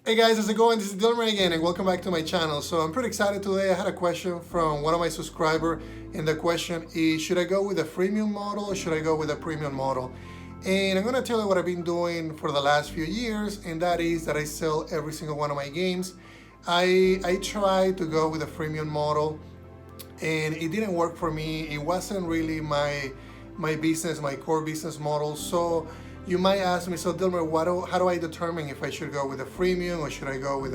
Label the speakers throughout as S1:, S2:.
S1: Hey guys, how's it going? This is Dylan again, and welcome back to my channel. So I'm pretty excited today. I had a question from one of my subscribers, and the question is, should I go with a freemium model or should I go with a premium model? And I'm gonna tell you what I've been doing for the last few years, and that is that I sell every single one of my games. I try to go with a freemium model, and it didn't work for me. It wasn't really my business, my core business model. So you might ask me, so Dilmer, how do I determine if I should go with a freemium or should I go with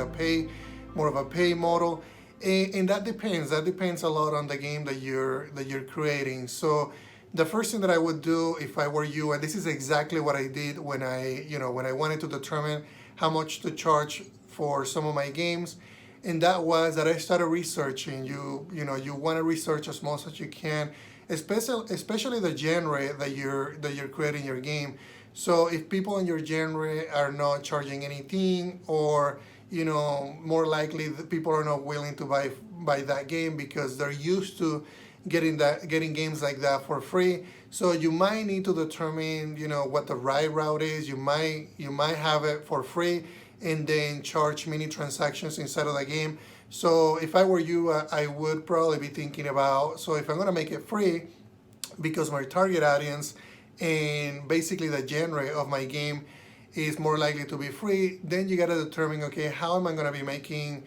S1: more of a pay model? And that depends. That depends a lot on the game that you're creating. So the first thing that I would do if I were you, and this is exactly what I did when I wanted to determine how much to charge for some of my games, and that was that I started researching. You want to research as much as you can, especially the genre that you're creating your game. So if people in your genre are not charging anything, or more likely the people are not willing to buy that game because they're used to getting games like that for free. So you might need to determine what the right route is. You might have it for free and then charge mini transactions inside of the game. So if I were you, I would probably be thinking about, so if I'm gonna make it free because my target audience and basically the genre of my game is more likely to be free, then you gotta determine, okay, how am I gonna be making,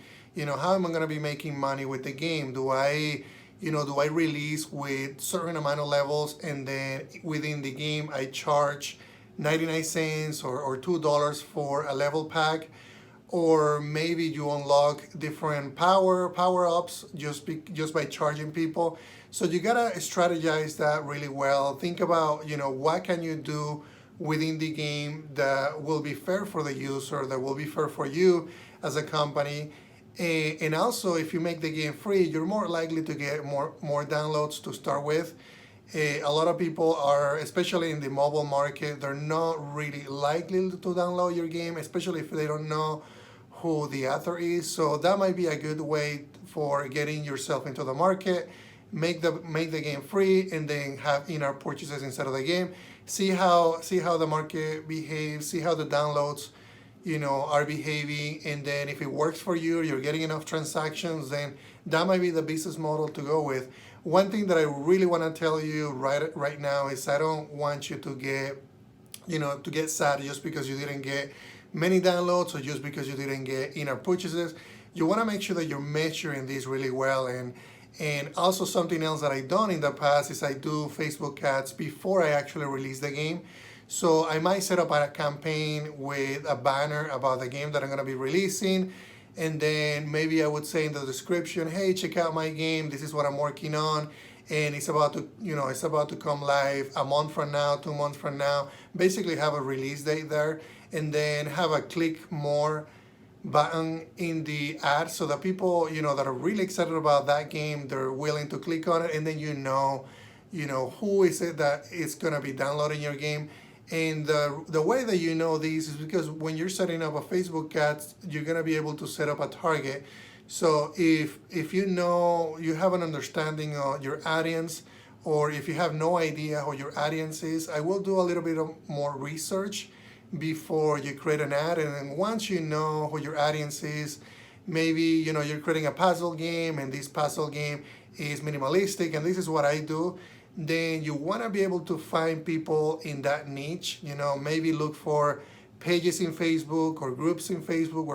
S1: money with the game? Do I release with certain amount of levels, and then within the game I charge 99 cents or $2 for a level pack? Or maybe you unlock different power ups just by charging people. So you gotta strategize that really well. Think about what can you do within the game that will be fair for the user, that will be fair for you as a company. And also, if you make the game free, you're more likely to get more downloads to start with. A lot of people are, especially in the mobile market, they're not really likely to download your game, especially if they don't know who the author is. So that might be a good way for getting yourself into the market. Make the game free, and then have in-app purchases inside of the game. See how the market behaves. See how the downloads are behaving, and then if it works for you, you're getting enough transactions, then that might be the business model to go with. One thing that I really want to tell you right now is I don't want you to get sad just because you didn't get many downloads or just because you didn't get in-app purchases. You want to make sure that you're measuring this really well. And also, something else that I've done in the past is I do Facebook ads before I actually release the game. So I might set up a campaign with a banner about the game that I'm going to be releasing, and then maybe I would say in the description, hey, check out my game, this is what I'm working on, and it's about to come live a month from now, 2 months from now. Basically have a release date there, and then have a click more button in the ad, so that people that are really excited about that game, they're willing to click on it, and then who is it that is going to be downloading your game. And the way that you know this is because when you're setting up a Facebook ad, you're going to be able to set up a target. So if you have an understanding of your audience, or if you have no idea who your audience is, I will do a little bit of more research before you create an ad. And then once you know who your audience is, maybe you're creating a puzzle game, and this puzzle game is minimalistic, and this is what I do. Then you want to be able to find people in that niche. Maybe look for pages in Facebook or groups in Facebook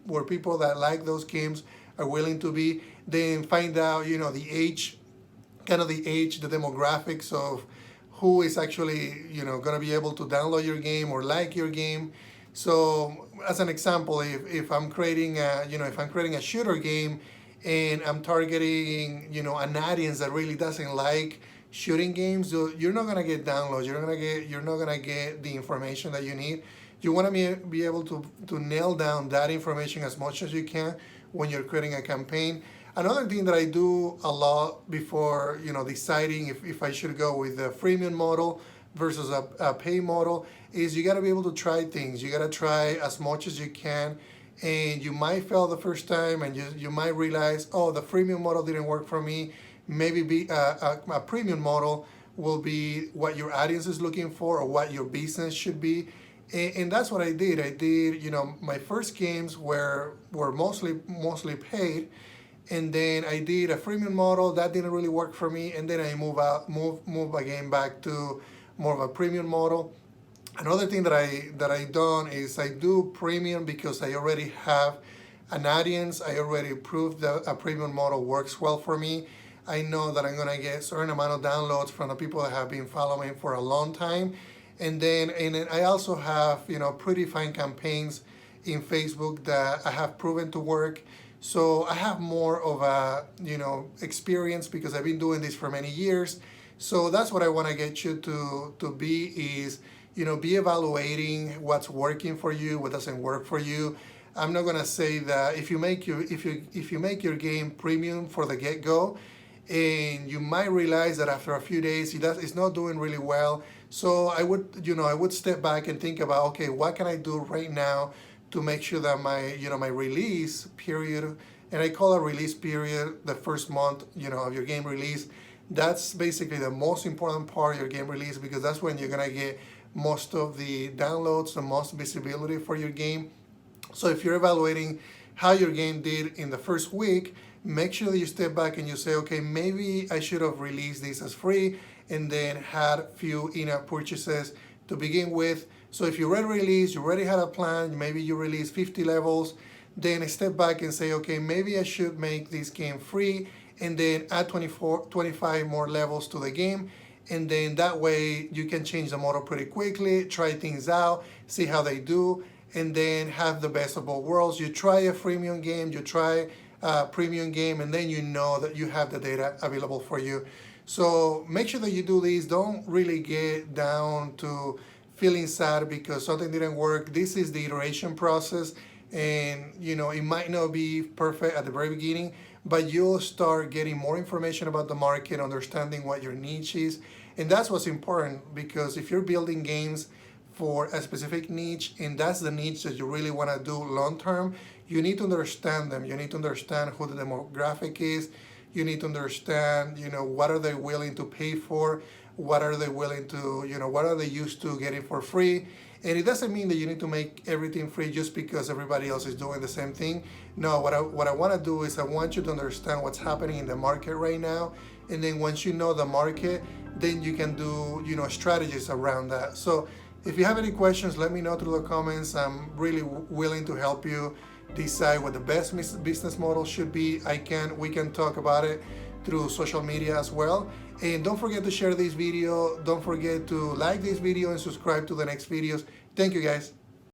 S1: where people that like those games are willing to be. Then find out the age, the demographics of who is actually going to be able to download your game or like your game. So as an example, if I'm creating a shooter game, and I'm targeting an audience that really doesn't like shooting games, so you're not gonna get downloads. You're not gonna get the information that you need. You want to be able to nail down that information as much as you can when you're creating a campaign. Another thing that I do a lot before deciding if I should go with a freemium model versus a pay model is you got to be able to try things. You got to try as much as you can, and you might fail the first time, and you might realize, oh, the freemium model didn't work for me. Maybe a premium model will be what your audience is looking for or what your business should be. And that's what I did. I did, my first games were mostly paid, and then I did a freemium model that didn't really work for me, and then I move again back to more of a premium model. Another thing that I done is I do premium because I already have an audience. I already proved that a premium model works well for me. I know that I'm gonna get a certain amount of downloads from the people that have been following for a long time, and then I also have pretty fine campaigns in Facebook that I have proven to work. So I have more of a experience because I've been doing this for many years. So that's what I want to get you to be is be evaluating what's working for you, what doesn't work for you. I'm not gonna say that if you make your game premium for the get-go, and you might realize that after a few days it's not doing really well. So I would step back and think about, okay, what can I do right now to make sure that my release period, and I call a release period the first month of your game release. That's basically the most important part of your game release, because that's when you're gonna get most of the downloads, the most visibility for your game. So if you're evaluating how your game did in the first week, make sure that you step back and you say, okay, maybe I should have released this as free and then had few in-app purchases to begin with. So if you already released, you already had a plan, maybe you released 50 levels, then step back and say, okay, maybe I should make this game free and then add 25 more levels to the game. And then that way you can change the model pretty quickly, try things out, see how they do, and then have the best of both worlds. You try a freemium game, you try a premium game, and then you know that you have the data available for you. So make sure that you do this. Don't really get down to feeling sad because something didn't work. This is the iteration process, and it might not be perfect at the very beginning, but you'll start getting more information about the market, understanding what your niche is. And that's what's important, because if you're building games for a specific niche, and that's the niche that you really want to do long term, you need to understand them. You need to understand who the demographic is. You need to understand, what are they willing to pay for? What are they willing to, what are they used to getting for free? And it doesn't mean that you need to make everything free just because everybody else is doing the same thing. No, what I want to do is I want you to understand what's happening in the market right now. And then once you know the market, then you can do, strategies around that. So if you have any questions, let me know through the comments. I'm really willing to help you decide what the best business model should be. We can talk about it through social media as well. And don't forget to share this video. Don't forget to like this video and subscribe to the next videos. Thank you, guys.